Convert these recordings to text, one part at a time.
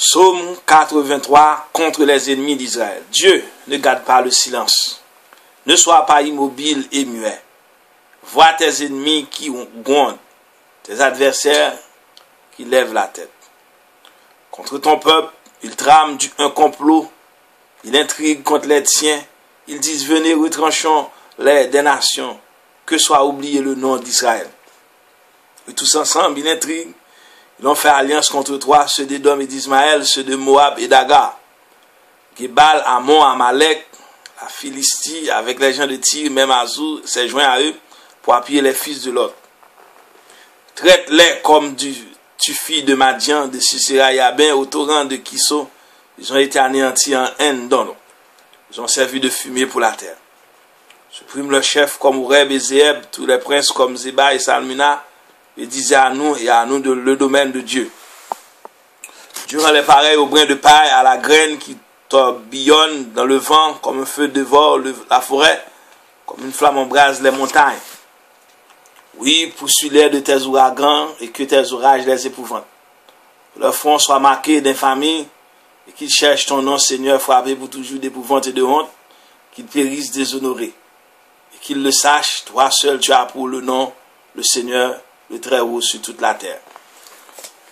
Psaume 83 contre les ennemis d'Israël. Dieu ne garde pas le silence. Ne sois pas immobile et muet. Vois tes ennemis qui grondent, tes adversaires qui lèvent la tête. Contre ton peuple, ils trament un complot, ils intriguent contre les tiens, ils disent venez retranchons-les des nations, que soit oublié le nom d'Israël. Et tous ensemble, ils intriguent. Ils ont fait alliance contre toi, ceux d'Édom et d'Ismaël, ceux de Moab et d'Agar. Gebal, Ammon, Amalek, la Philistie, avec les gens de Tyr, même Azur, s'est joint à eux pour appuyer les fils de Lot. Traite-les comme tu fis de Madian, de Sisera, Yabin, au torrent de Kiso. Ils ont été anéantis en haine dans l'eau. Ils ont servi de fumée pour la terre. Supprime le chef comme Oreb et Zéeb, tous les princes comme Zéba et Salmuna, et disait à nous le domaine de Dieu. Dieu rend les pareils au brin de paille, à la graine qui tourbillonne dans le vent, comme un feu dévore la forêt, comme une flamme embrase les montagnes. Oui, poursuis-les de tes ouragans, et que tes orages les épouvantent. Que leur front soit marqué d'infamie, et qu'ils cherchent ton nom, Seigneur, frappé pour toujours d'épouvante et de honte, qu'ils périssent déshonorés. Et qu'ils le sachent, toi seul tu as pour le nom, le Seigneur, le Très-Haut sur toute la terre.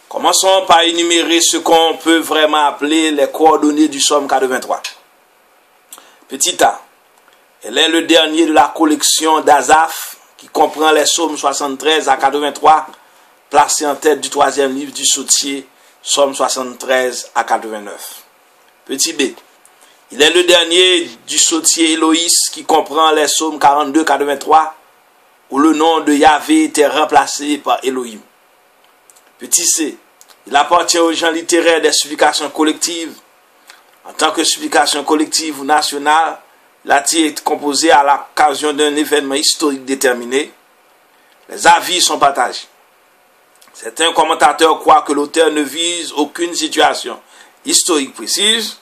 Commençons par énumérer ce qu'on peut vraiment appeler les coordonnées du psaume 83. Petit a, elle est le dernier de la collection d'Asaph qui comprend les psaumes 73 à 83, placés en tête du troisième livre du Psautier, psaume 73 à 89. Petit b, il est le dernier du Psautier Héloïs qui comprend les psaumes 42-83, où le nom de Yahvé était remplacé par Elohim. Petit c, il appartient aux gens littéraires des supplications collectives. En tant que supplication collective ou nationale, il a été composé à l'occasion d'un événement historique déterminé. Les avis sont partagés. Certains commentateurs croient que l'auteur ne vise aucune situation historique précise.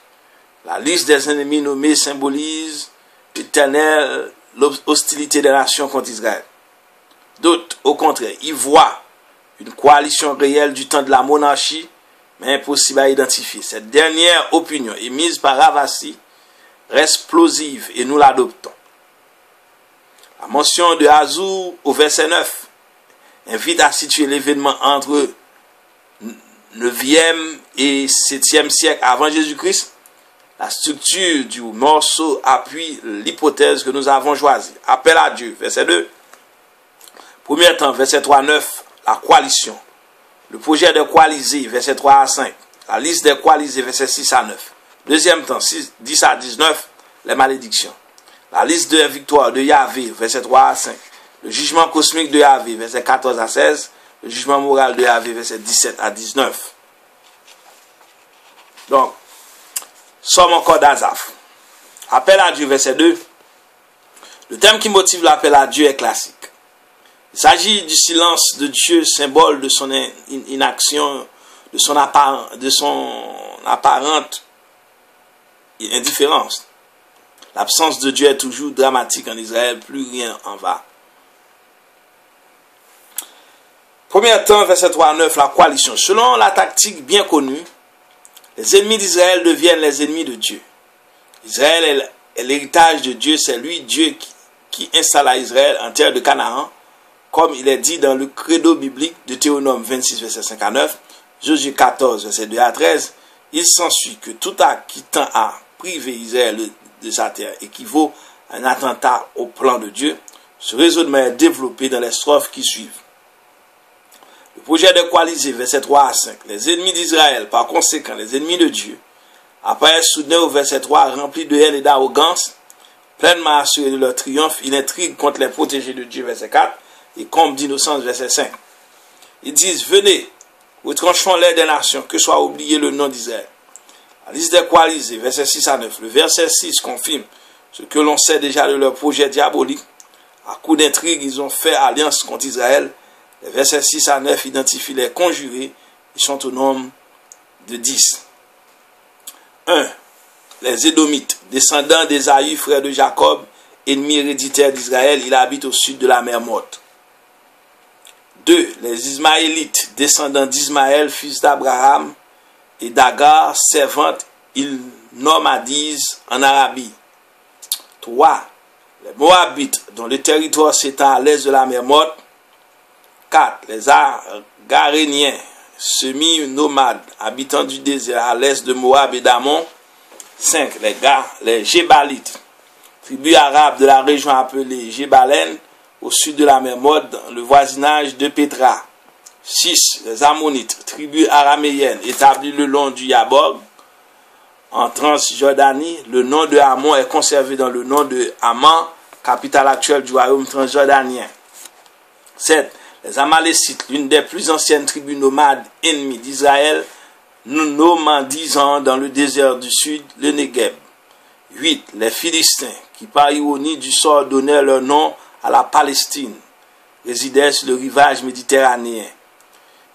La liste des ennemis nommés symbolise l'éternelle hostilité des nations contre Israël. D'autres, au contraire, y voient une coalition réelle du temps de la monarchie, mais impossible à identifier. Cette dernière opinion, émise par Ravasi, reste plausive et nous l'adoptons. La mention de Azur au verset 9 invite à situer l'événement entre 9e et 7e siècle avant Jésus-Christ. La structure du morceau appuie l'hypothèse que nous avons choisie. Appel à Dieu, verset 2. Premier temps, verset 3 à 9, la coalition. Le projet de coaliser, verset 3 à 5. La liste des coalisés, verset 6 à 9. Deuxième temps, 10 à 19, les malédictions. La liste de victoire de Yahvé, verset 3 à 5. Le jugement cosmique de Yahvé, verset 14 à 16. Le jugement moral de Yahvé, verset 17 à 19. Donc, somme encore d'Asaph. Appel à Dieu, verset 2. Le thème qui motive l'appel à Dieu est classique. Il s'agit du silence de Dieu, symbole de son inaction, de son apparente indifférence. L'absence de Dieu est toujours dramatique en Israël, plus rien en va. Premier temps, verset 3 à 9, la coalition. Selon la tactique bien connue, les ennemis d'Israël deviennent les ennemis de Dieu. Israël est l'héritage de Dieu, c'est lui, Dieu, qui installa Israël en terre de Canaan, comme il est dit dans le credo biblique de Théonome 26, verset 5 à 9, Josué 14, verset 2 à 13, il s'ensuit que tout acte qui tend à priver Israël de sa terre équivaut à un attentat au plan de Dieu. Ce raisonnement est développé dans les strophes qui suivent. Le projet de coaliser, verset 3 à 5, les ennemis d'Israël, par conséquent les ennemis de Dieu, apparaissent soudain au verset 3, remplis de haine et d'arrogance, pleinement assurés de leur triomphe, ils intriguent contre les protégés de Dieu, verset 4, et comble d'innocence, verset 5. Ils disent, venez, retranchons-les des nations, que soit oublié le nom d'Israël. La liste des coalisés, verset 6 à 9. Le verset 6 confirme ce que l'on sait déjà de leur projet diabolique. À coup d'intrigue, ils ont fait alliance contre Israël. Les versets 6 à 9 identifient les conjurés. Ils sont au nombre de 10. 1. Les Édomites, descendants d'Ésaü, frère de Jacob, ennemi héréditaire d'Israël, il habite au sud de la mer Morte. 2. Les Ismaélites, descendants d'Ismaël, fils d'Abraham, et d'Agar, servante, ils nomadisent en Arabie. 3. Les Moabites, dont le territoire s'étend à l'est de la mer Morte. 4. Les Agaréniens, semi-nomades, habitants du désert à l'est de Moab et d'Ammon. 5. Les Gébalites, tribu arabe de la région appelée Gébalen, au sud de la mer Morte, dans le voisinage de Pétra. 6. Les Ammonites, tribu araméenne, établie le long du Yabog, en Transjordanie. Le nom de Ammon est conservé dans le nom de Amman, capitale actuelle du royaume transjordanien. 7. Les Amalécites, l'une des plus anciennes tribus nomades ennemies d'Israël, nomandisant dans le désert du sud, le Negev. 8. Les Philistins, qui par ironie du sort donnaient leur nom à la Palestine, résidaient sur le rivage méditerranéen.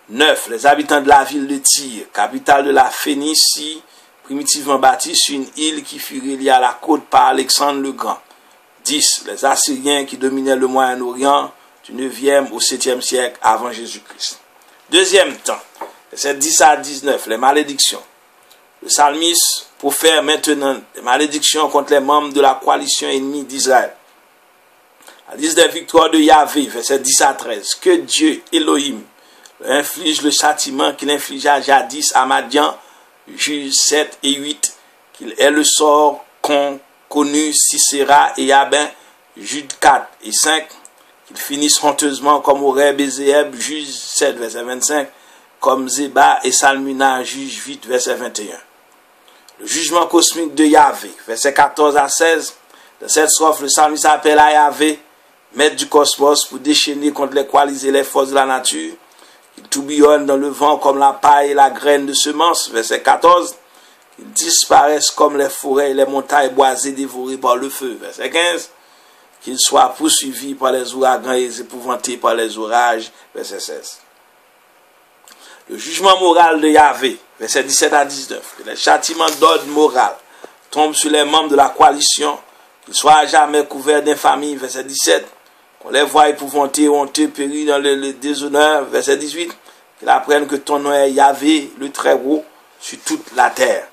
9. Les habitants de la ville de Tyr, capitale de la Phénicie, primitivement bâtie sur une île qui fut reliée à la côte par Alexandre le Grand. 10. Les Assyriens qui dominaient le Moyen-Orient du 9e au 7e siècle avant Jésus-Christ. Deuxième temps, versets 10 à 19, les malédictions. Le psalmiste profère maintenant des malédictions contre les membres de la coalition ennemie d'Israël. La liste des victoires de Yahvé, versets 10 à 13. Que Dieu, Elohim, inflige le châtiment qu'il infligea jadis à Madian, Juge 7 et 8, qu'il ait le sort qu'ont connu Sisera et Yabin, Jude 4 et 5, qu'il finisse honteusement comme Oreb et Zéeb, Juge 7, verset 25, comme Zéba et Salmuna, Juge 8, verset 21. Le jugement cosmique de Yahvé, verset 14 à 16, dans cette strophe, le psalmiste appelle à Yahvé, maître du cosmos, pour déchaîner contre les coalisés les forces de la nature. Il tourbillonne dans le vent comme la paille et la graine de semence, verset 14. Ils disparaissent comme les forêts et les montagnes boisées dévorées par le feu, verset 15. Qu'ils soient poursuivis par les ouragans et épouvantés par les orages, verset 16. Le jugement moral de Yahvé, verset 17 à 19. Que les châtiments d'ordre moral tombent sur les membres de la coalition, qu'ils soient à jamais couverts d'infamie, verset 17. Qu'on les voit épouvantés, honteux, périr dans le déshonneur, verset 18. Qu'ils apprennent que ton nom est Yahvé, le Très-Haut, sur toute la terre.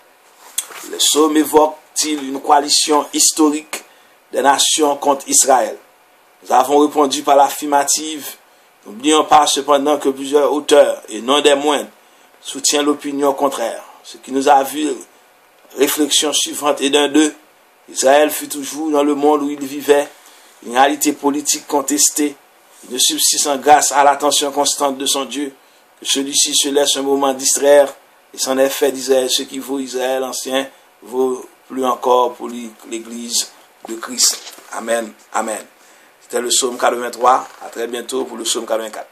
Le psaume évoque-t-il une coalition historique des nations contre Israël? Nous avons répondu par l'affirmative. N'oublions pas cependant que plusieurs auteurs, et non des moindres, soutiennent l'opinion contraire. Ce qui nous a vu, réflexion suivante et d'un d'eux, Israël fut toujours dans le monde où il vivait, une réalité politique contestée, il ne subsiste en grâce à l'attention constante de son Dieu, que celui-ci se laisse un moment distraire, et s'en est fait d'Israël ce qui vaut Israël ancien, vaut plus encore pour l'Église de Christ. Amen. Amen. C'était le psaume 83. À très bientôt pour le psaume 84.